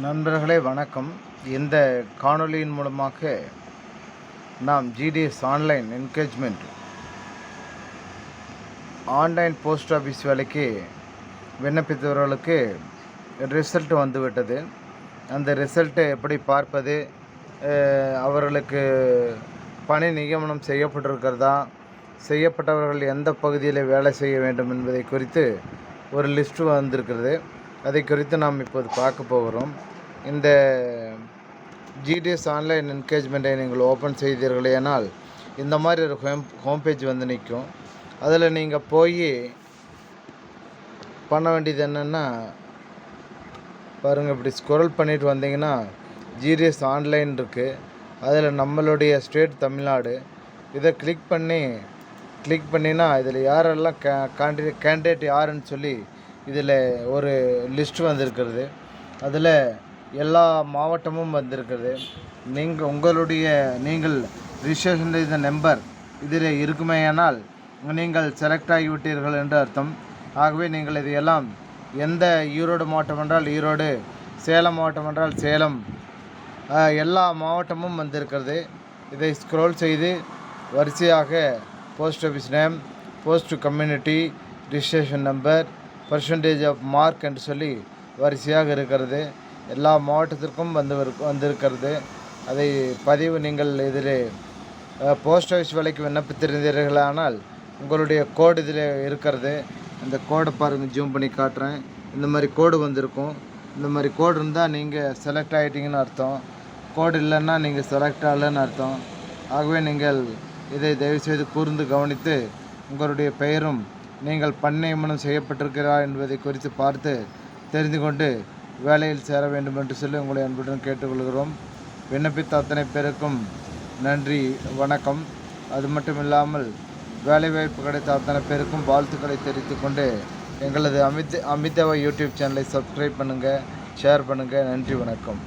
நண்பர்களே வணக்கம். இந்த காணொளியின் மூலமாக நாம் GDS online engagement online post office வேலைக்கு விண்ணப்பித்தவர்களுக்கு ரிசல்ட் வந்துவிட்டது. அந்த ரிசல்ட்டை எப்படி பார்ப்பது, அவர்களுக்கு பணி நியமனம் செய்யப்பட்டிருக்கிறதா, செய்யப்பட்டவர்கள் எந்த பகுதியில் வேலை செய்ய வேண்டும் என்பதை குறித்து ஒரு லிஸ்ட்டு வந்திருக்கிறது. அதை குறித்து நாம் இப்போது பார்க்க போகிறோம். இந்த ஜிடிஎஸ் ஆன்லைன் என்கேஜ்மெண்ட்டை நீங்கள் ஓப்பன் செய்தீர்களேனால் இந்த மாதிரி ஒரு ஹோம் பேஜ் வந்து நிற்கும். அதில் நீங்கள் போய் பண்ண வேண்டியது என்னென்னா, பாருங்கள், இப்படி ஸ்க்ரோல் பண்ணிட்டு வந்தீங்கன்னா ஜிடிஎஸ் ஆன்லைன் இருக்குது. அதில் நம்மளுடைய ஸ்டேட் தமிழ்நாடு. இதை கிளிக் பண்ணினா இதில் யாரெல்லாம் கேண்டிடேட் யாருன்னு சொல்லி இதில் ஒரு லிஸ்ட்டு வந்திருக்கிறது. அதில் எல்லா மாவட்டமும் வந்திருக்கிறது. நீங்கள் ரிஜிஸ்ட்ரேஷன் செய்த நம்பர் இதில் இருக்குமேயானால் நீங்கள் செலக்ட் ஆகிவிட்டீர்கள் என்று அர்த்தம். ஆகவே நீங்கள் இதையெல்லாம் எந்த ஈரோடு மாவட்டம் என்றால் ஈரோடு, சேலம் மாவட்டம் என்றால் சேலம், எல்லா மாவட்டமும் வந்திருக்கிறது. இதை ஸ்க்ரோல் செய்து வரிசையாக post office name, post community, registration number, percentage of mark என்று சொல்லி வரிசையாக இருக்கிறது. எல்லா மாவட்டத்திற்கும் வந்திருக்கிறது. அதை பதிவு நீங்கள் இதில் போஸ்ட் ஆஃபீஸ் வேலைக்கு விண்ணப்பித்திருந்தீர்களானால் உங்களுடைய கோடு இதில் இருக்கிறது. இந்த கோடை பாருங்கள், ஜூம் பண்ணி காட்டுறேன். இந்த மாதிரி கோடு வந்திருக்கும். இந்த மாதிரி கோடு இருந்தால் நீங்கள் செலக்ட் ஆகிட்டீங்கன்னு அர்த்தம். கோடு இல்லைன்னா நீங்கள் செலக்ட் ஆகலைன்னு அர்த்தம். ஆகவே நீங்கள் இதை தயவுசெய்து கூர்ந்து கவனித்து உங்களுடைய பெயரும் நீங்கள் பணி நியமனம் செய்யப்பட்டிருக்கிறார் என்பதை குறித்து பார்த்து தெரிந்து கொண்டு வேலையில் சேர வேண்டும் என்று சொல்லி உங்களை அன்புடன் கேட்டுக்கொள்கிறோம். விண்ணப்பித்த அத்தனை பேருக்கும் நன்றி, வணக்கம். அது மட்டும் இல்லாமல் வேலைவாய்ப்பு கிடைத்த அத்தனை பேருக்கும் வாழ்த்துக்களை தெரிவித்து கொண்டு எங்களது அமிதேவா யூடியூப் சேனலை சப்ஸ்கிரைப் பண்ணுங்கள், ஷேர் பண்ணுங்கள். நன்றி, வணக்கம்.